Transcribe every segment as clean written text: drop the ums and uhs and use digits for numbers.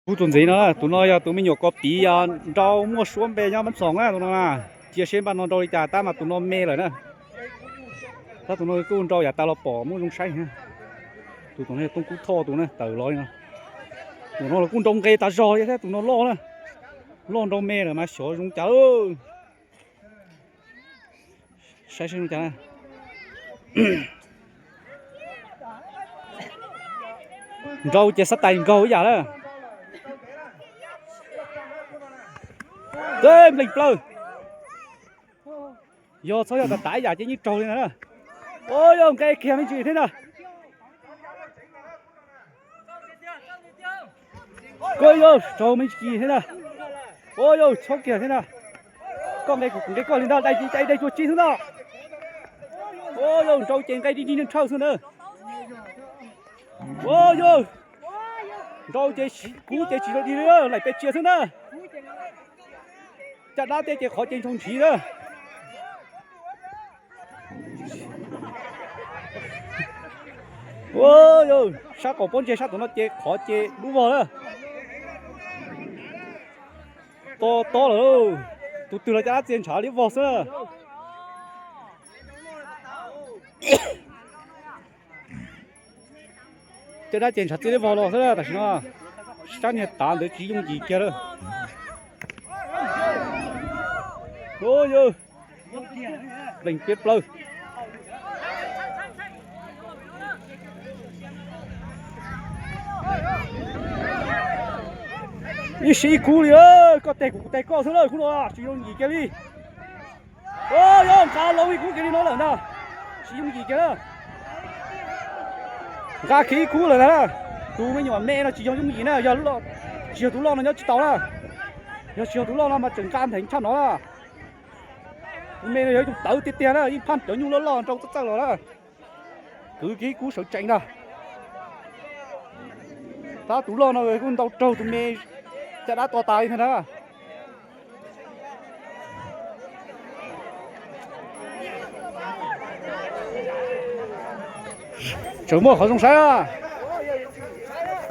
กูตุนสีนะตุนน้อยตุนไม่หยกก็ปีเรามั่วสวมไปยังมันสองนะตุนน้อยเจียเชนบ้านนอนเราจ่าตามมาตุนน้อยเมย์เลยนะถ้าตุนน้อยกูเราอยากตาเราป่อมั่วลงใช้ฮะตุนน้อยต้องกูท่อตุนน้อยเต๋อร้อยนะตุนน้อยกูตรงเกตาจอยแค่ตุนน้อยล้อนะล้อตรงเมย์เลยมาสวยลงจ้าใช้ลงจ้าเราจะสไตล์เราอย่างละđêm lịch lơ do số giờ tải giả chỉ như trâu này nè ôi ông cây kia mấy chuyện thế nào coi vô trâu mấy chuyện thế nào ôi vô số kia thế nào con đây cũng cái con lên đó đây chuột chi thế nào ôi vô trâu chèn cây đi lên trâu xuống nữa ôi vô trâu chèn cú chèn chỉ đi nữa lại bị chia xuống nữa chặt đá tê khó trên trong trí đó ôi ôi sao có bốn chế sao tụi nó chế khó chế đúng vào đó to rồi tụi nó chặt tiền trả đi vào nữa chặt đá tiền trả đi vào rồi nữa tại sao sao nhỉ tàn để chỉ dùng gì kia đó ôi ơi đình tiếp lơ đi xí cú đi ơi có tay co xuống rồi cú nó chỉ dùng gì kia đi ôi ơi cá lâu đi cú kia đi nó lợn nào chỉ dùng gì kia đó cá khí cú rồi đó tú mấy nhỏ mẹ nó chỉ dùng gì nè giờ lúc đó chiều tú lo nó nhớ chỉ tao đó giờ chiều tú lo nó mà chừng can thành chăm nó là mẹ nó dùng tàu tiệt tiền đó, in phan trở nhung lo trong tất rồi đó, cứ ký cú sợ chạy đó, ta tú lo nó rồi cũng tàu trâu tụi mẹ sẽ đã to tài thế đó, chớ mua khó dùng sai à,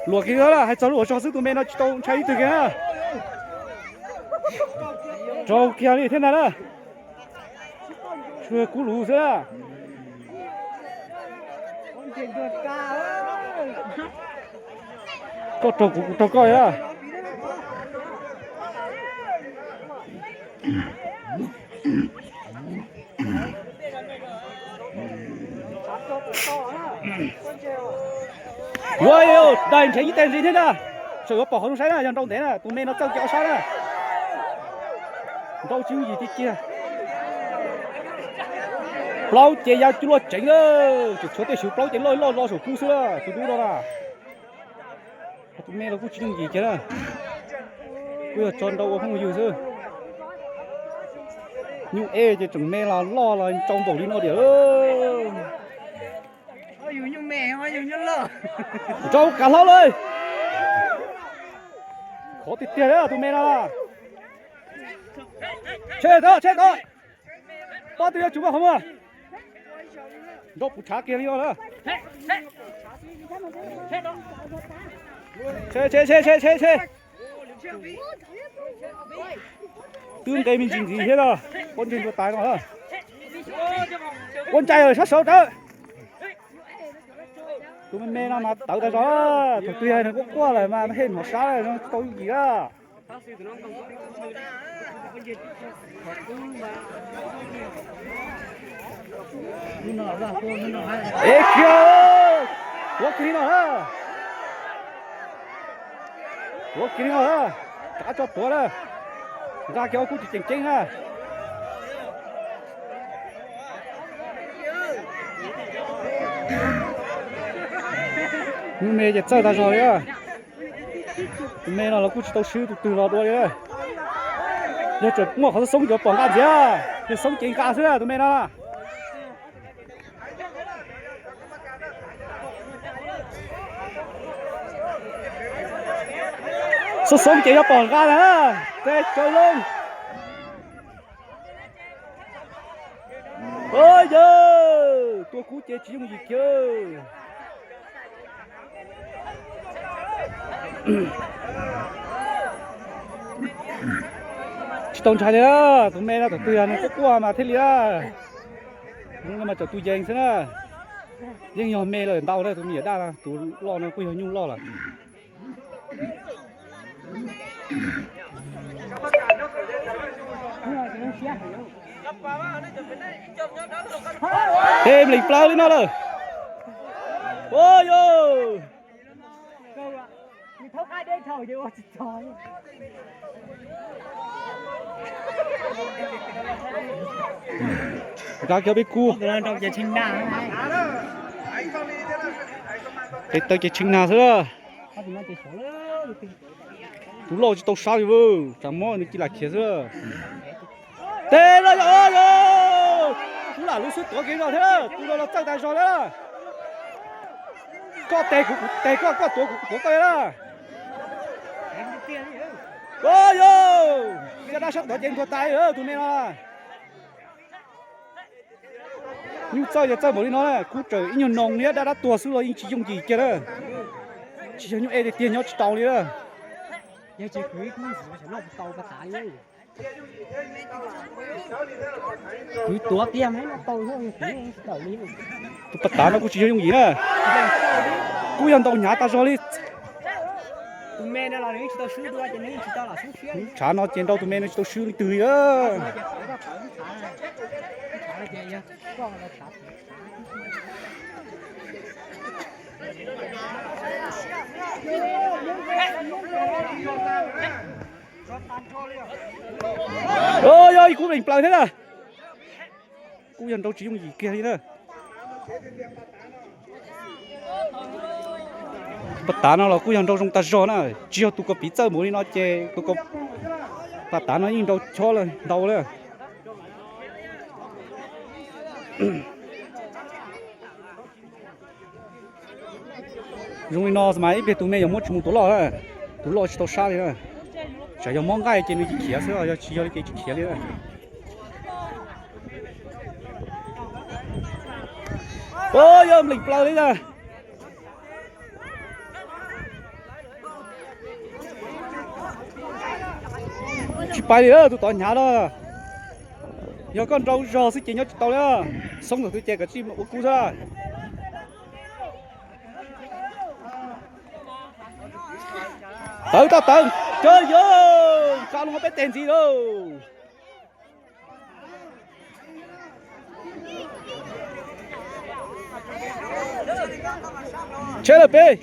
luộc cái đó là hay cho luộc cho sức tụi mẹ nó tàu cháy từ kia, trâu kia đi thế nào đó. Chưa cú lú chưa? Có trâu coi á. Ôi, đây thấy tên gì thế nào? Trời bỏ không sai nè, trong thế nè, tụi mẹ nó trâu kéo sai nè. Đâu chịu gì thế kia? plau chế giao chúa chỉnh ơ chỉ số tiền số plau chỉnh lo số cú xưa tụi đó là tụi mẹ nó cũng chỉnh gì chứ là bây giờ tròn đâu không có gì chứ nhưng chỉ chừng mẹ là lo là trong bầu đi nó để ơi nhưng mẹ hoa nhiều nhất lo trâu cả loเลยkhó tiệt tiền đấy tụi mẹ là chết thôi bao tiền chúng ta không à nó phụ trả kia đi rồi đó xe tương cây mình chỉnh gì thế đó con trên tài nó hả con trai rồi sát sâu đó tụi mình mê nó mà tạo ra đó thật tuyệt nó cũng qua lại mà hên họ xá này nó tôi gì đó ê kìa quốc kỳ nó hả quốc kỳ nó hả cá cho tuổi đó ra kéo cũng chỉ chỉnh ha nhưng mẹ giờ ta rồi á mẹ nó là cũng chỉ tao sư từ lò đuôi đấy giờ chuẩn mua họ sống cho bọn ăn gì à giờ sống chỉnh cá thôi à tụi mẹ nó sống chỉ cho bọn cá nữa để chơi luôn ôi giờ tôi cú chơi chỉ dùng gì chơi Tông trái đấy, tụi mẹ nó tụi tiền nó qua mà thế liền, nhưng mà tụi giang thế nè, giang nhỏ mẹ rồi đau đấy, tụi mẹ đau là tụi lo nó quy hoạch nhung lo là. Thêm lịch plau lên nó rồi, ôi yo. Thâu ai đây thầu chứ mà trời. Ra kêu biết cu. Rồi đâuจะชิงหน้า Cái tới cái chừng nào thế?เขาถึงมาจะสวย Tú lo chỉ tao sao vậy? Chẳng mò nó chỉ là kia thế. Tê rồi ơi. Tú là lúc suốt tối kia rồi thế. Tú lo chắc tay rồi đó. Có tê có tối của cái đó. Ôi yo. Cái đó sắp đổ trên tay rồi tụi mày nó. Nhưng chơi một đi nó này, cú trời in nồng nhá đã tua xuống rồi in chỉ dùng gì kia đó. Chỉ dùng những tiền nhau tàu đi đó. giờ chỉ cưới cũng sẽ lột tàu cả tải luôn cưới tua tiêm ấy nó tàu thôi cưới tàu đi Tụi bắt tán nó cũng chỉ dùng gì nữa. Cú yên tàu nhà ta rồi đi. tụi mẹ nó là những tàu sứ đua cho nên chỉ tao là sứ xuyên Chả nó trên đâu tụi mẹ nó tàu sứ từ á. Ôi ơi, cú mình plei thế nè. Cú yên đâu chỉ dùng gì kia đi nữa. Bắt tán nó là cú yên đâu trong ta gió nè. Chiều tụi có bị chơi mũi nó chê, tụi có bắt tán nó yên đâu cho lên đâu nữa. Rồi nó mà biết tụi mày giống một chúng tụi lo chỉ tao xa đi nữa. Chả giống mong gai trên cái kia xưa, chỉ cho cái kia đi nữa. Ôi ơi, mình plei đi nè. Chỉ bay đi nữa, tụi tao nhà đó. Giờ con trâu rò xí chỉ nhớ tao nữa. Xong rồi tụi trẻ cái chim út cú ra. Tự chơi vô sao không biết tiền gì đâu chơi là bê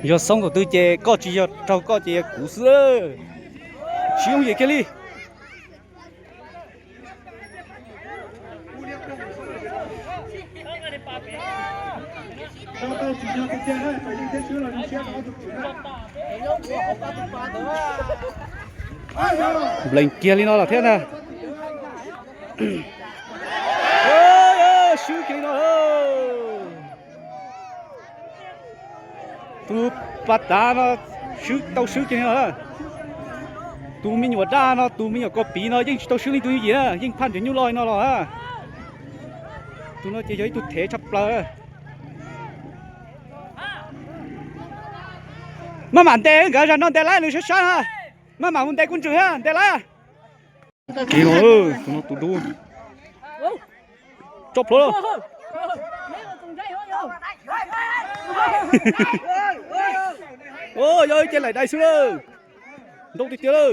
giờ xong rồi tôi chơi có chỉ cho trâu có chơi củ sữa chỉ không gì kia đi lên kia đi nó là thế nè ôi siêu kia nó tu bắt đá nó tao sứ kia nữa tu mình vào đá nó tu mình vào có bí nó nhưng tao sứ đi tu gì á nhưng phan chuyện nhiêu loi nó rồi á tu nó chỉ thấy tu thể chập lờ mà mặn tê cái rằng nó tê lại nữa sẽ sao ha mà mặn tê quân chửi ha tê lại kì rồi tu nó tu đu chọc luôn ôi ơi trên lại đây xưa đâu thì chưa đâu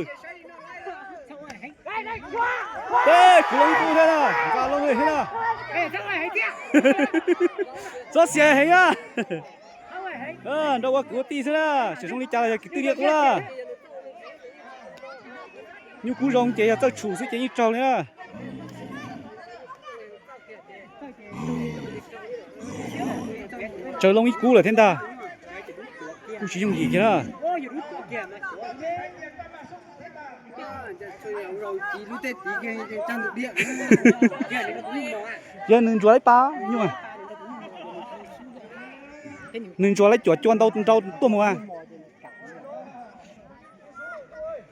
ê cứ lông cu thế nào vào lông người thế nào rất xe hay á đâu có cứu tí thế nào chỉ trong đi trả lại cái tư liệu là như cú rong chế cho chủ sẽ chế như trâu nữa trời lông ít cú là thế ta cú chỉ dùng gì kia đó giờ nương chúa lấy ba nhưng mà nương chúa lấy chuột chuan đâu tua mùa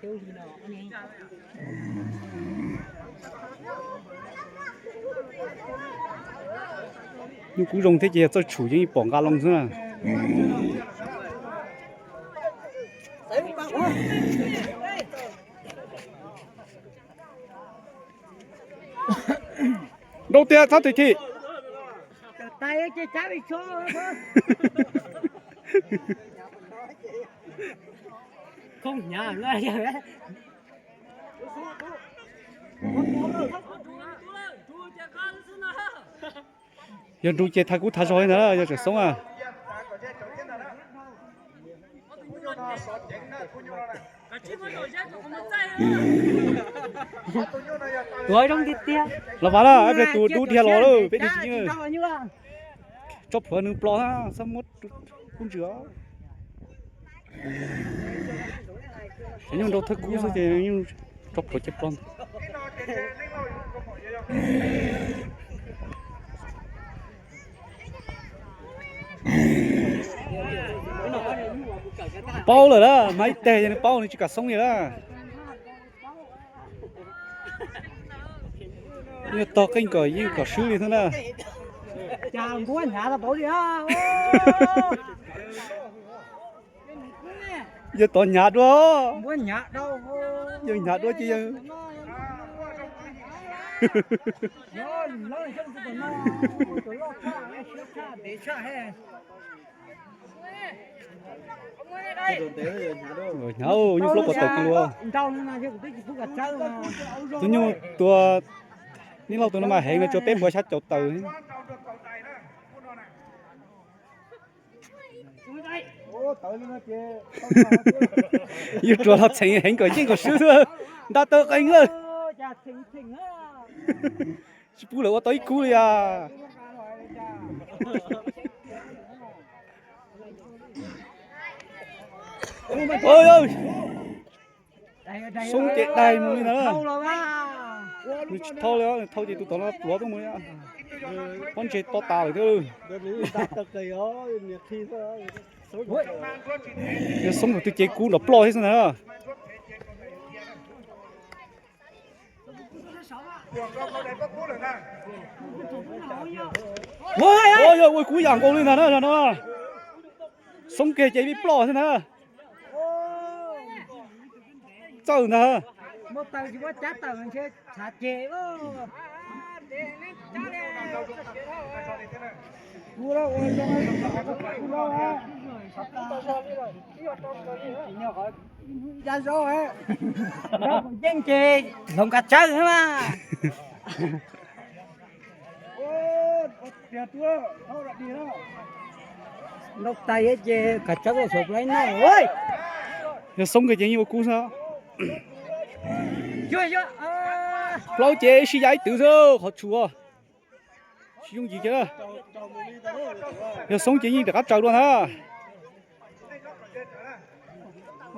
tiêu thì nó anh nhưng cũng dùng thế gì cho chủ những bỏng gà lông nữa đầu tiên sao thì tay cái trái bị chó không nhà nữa vậy giờ đuôi chơi thay cú thay rồi nữa giờ sẽ sống à rồi trong tiệt tiệt là vậy đó em lại đu theo nó rồi biết gì chứ như là chop phở nướng plo ha xong mất cũng chữa nhưng đâu thấy cú sao thì nhưng chop phở chép plo bao rồi đó mấy tè này bao này chỉ cả xong rồi đó như to kênh cởi như cả sứ đi thế nào chào muốn nhà là bảo gì á giờ to nhà đó muốn nhà đâu giờ nhà đó chứ rồi nhau như lúc có tàu luôn tôi như tuaนี่เราตัวนั้นมาแหงเลยจะเป็นหัวชัดจดตื่นอยู่ตัวเราเฉยแหงก็ยิ่งก็ซื้อได้ตัวกันเลยชิบุเลยว่าตัวอีกูเลยอ่ะโอ้ยส่งเจ็ดได้มึงนะthâuแล้วthâu thì tụi nó lúa tụi mới á con chết to tàu thôi cái sống của tôi chơi cú nó plo hết rồi nè ôi ôi cú giảng con lên nè nó sống kia chơi bị plo thế nè trời nè một tàu chỉ có chát tàu mình chơi chát chè đó cua đâu ra rồi á đâu còn chén chè không cả chơi nữa mà lúc tay ấy chè cả chơi rồi sụp lấy nó ơi giờ sống cái chơi như cú sao chưa lâu chế xí giấy tự do họ chùa sử dụng gì chứ giờ sống chỉ như được áp trâu luôn ha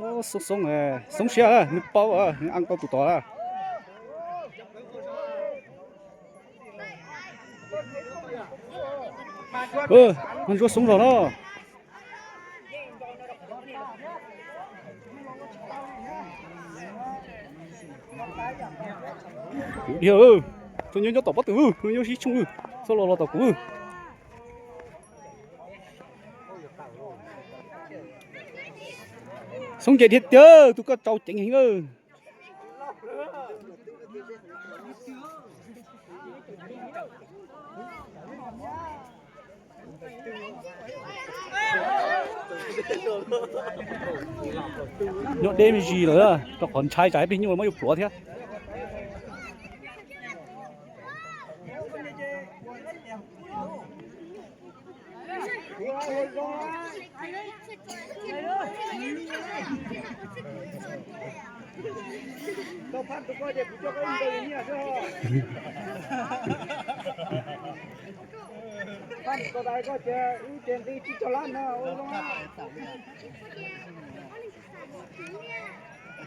ô sống này sống xe à nước bao à ăn bao tụt tỏ à mình rút sống rồi đó hiểu tôi nhớ tao bắt tử tôi nhớ xí chung sau đó tao cú sống chạy thiệt chứ tôi có trâu chỉnh hình ơi nhớ đêm gì nữa tao còn trai trái bên nhưng mà mới được thế đâu phát tôi coi đẹp cho cái người này chứ phát có đây có chơi ưu tiên đi cho lắm nữa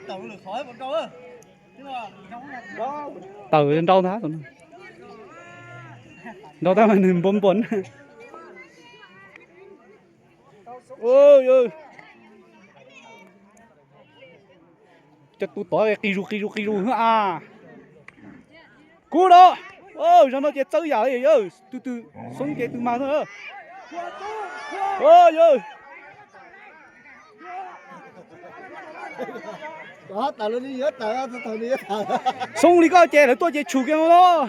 tàu lửa khói một câu á tàu lên đâu thế tụi đâu ta mình bồn bồn ôi ơi จะtu tỏi kỳ ru à cú đó ơ cho nó chết chơi vậy ơ từ xuống cái từ mà thôi ơ ơ đó tao nó đi hết tao đi hết tao xuống đi coi chơi là tôi chơi chủ cái nó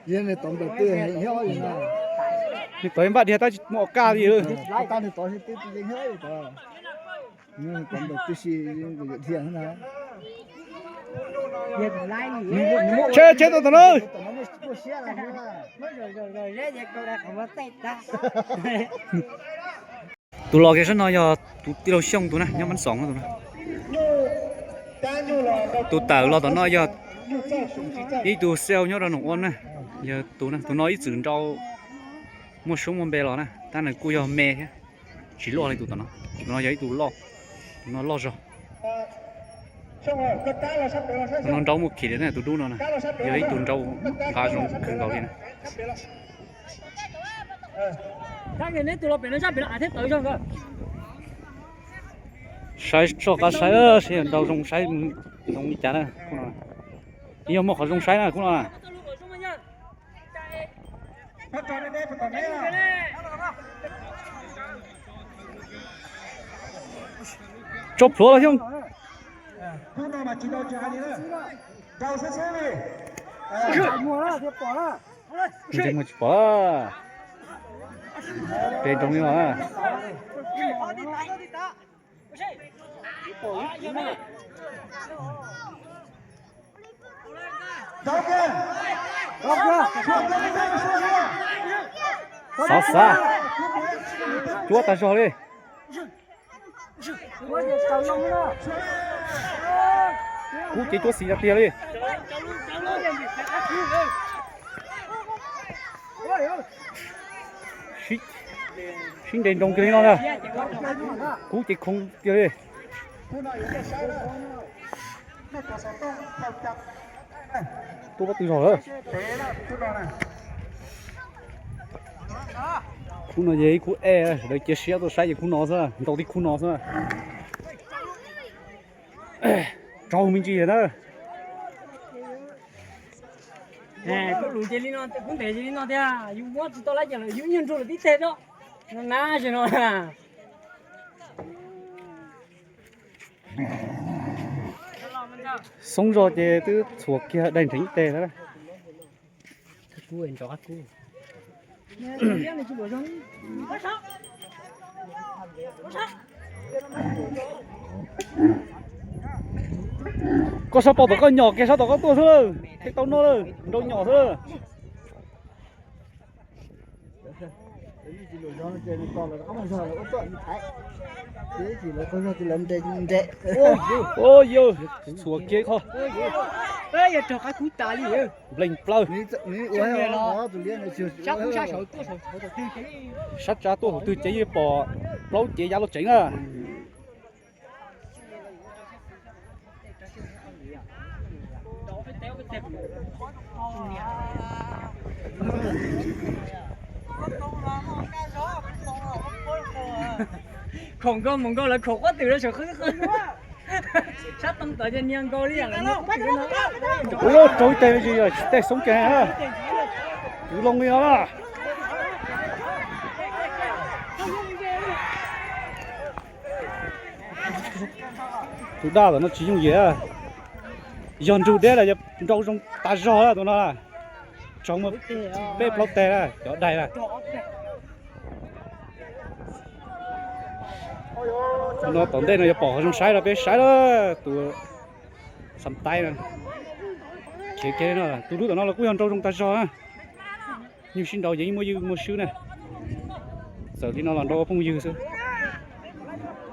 yên này tổng đầu tư hay heo gì nè thì tới bạn thì ta mò ca gì ơ ta thì tổng thì tư heo gì đó nhưng tổng đầu tư gì cái thiện thế nào chết rồi tao ơi tụi lo cái sân nó giờ tụi đi đâu xong tụi này nhóm bắn sóng tụi này tụi tờ lo tụi nó giờ đi tụi sale nhớ ra nổ ôn này giờ tụi nó ít dưỡng trâu mua súng mua bè lo này ta này cua giờ mè chỉ lo này tụi nó giờ tụi nó lo rồi nó trâu một kỳ đấy này tụi đu nó này giờ ấy tụi trâu phá xuống cường cầu đi này cái này tụi nó bị nó sắp bị nó ai thế tới cho cơ sai cho cá sai ơ sai đâu dùng sai dùng chả này nhiều mà khó dùng sai này cũng là chụp lúa là không trên một bỏ trên trong đi mà xa chúa ta cho đi cú chỉ chúa xì ra tia đi xin đền đồng cái nó nè cú chỉ không kia đi tôi bắt từ rồi cú nó gì cú rồi chia sẻ tôi sai gì cú nó sao đầu đi cú nó sao trâu mình chỉ đó nè có lùi chơi nó cũng để chơi nó thế à yêu quá tụi tôi lấy giờ là yêu nhân rồi đi thế đó nó ná cho nó à sống rồi thì cứ thuộc kia đành tránh tê đó cú anh cho cú nè cái này chỉ bỏ xuống bắt sao có sao bỏ được con nhỏ kia sao có to thôi cái tao nó thôi đâu nhỏ thôi ôi yo xuống kia kho ê giờ cho cái cú ta đi ơi linh flow sao cú sao sợ tôi sợ sát ra tôi từ chế bỏ lâu chế giá nó chỉnh à không có mong là khổ quá từ đó sợ khứ sát tâm tới trên nhân cô đi à nó ôi trời tê gì rồi tê sống kè ha cứ lông đi đó tụi đa là nó chỉ dùng gì à dọn trụ đế là rau trong ta rau là tụi nó là trong một bếp lót tè là chỗ đây là nó tổn đây là bỏ trong sái là bếp sái đó tụi sầm tay nè chế nó là tụi nó là cũng dọn rau trong ta rau á nhưng xin đầu giấy mua sứ này giờ thì nó làm đâu không dư sứ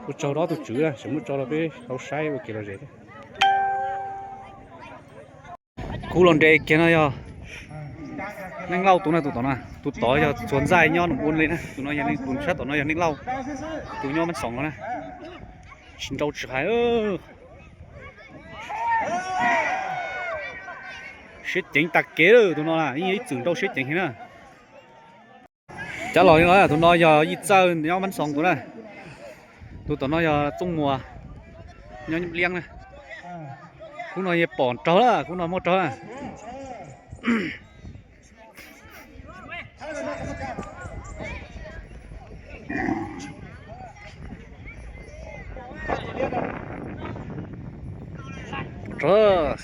một trâu đó tụi chữ là sống một trâu là bếp rau sái và kiểu là gì đấy cú lon đây kia nó yo nên lau tụi nó tụi tỏi cho chuẩn dài nhau nó buôn lên á tụi nó giờ nên cuốn sát tụi nó giờ nên lau tụi nhauมันsòng nó nè xin trâu chữ hải ơ sẽ chính tạc kế rồi tụi nó là ý chừng đâu sẽ chính thế nào chả lòi nữa tụi nó giờ ít giờ nhau bắn sòng tụi này tụi nó giờ tung mùa nhau nhịp liêng này cũng nói như bỏ trâu là cũng nói một trâu à trâu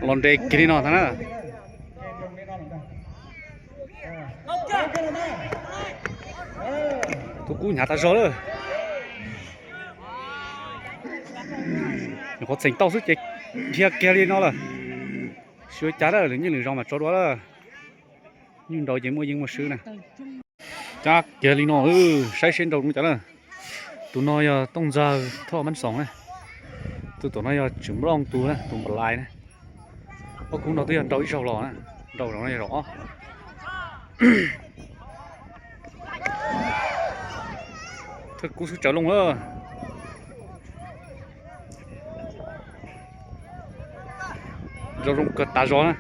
lon đê kia nó thằng nào tôi cũng nhả ta rồi rồi có thành tao sức chết kia kia đi nó là sửa chả là những người rong mà cho đó là nhưng đầu chỉ mua những một sứ này chắc kia đi nó sai xuyên đầu cũng chả là tụi nó tông ra thọ bắn sòng này tụi nó chấm long tụ này tụi một lại này có cũng đầu tiên đầu ít sầu lò này đầu nó này rõ thật cũng sẽ trở lông nữa rồi rung cật tá gió này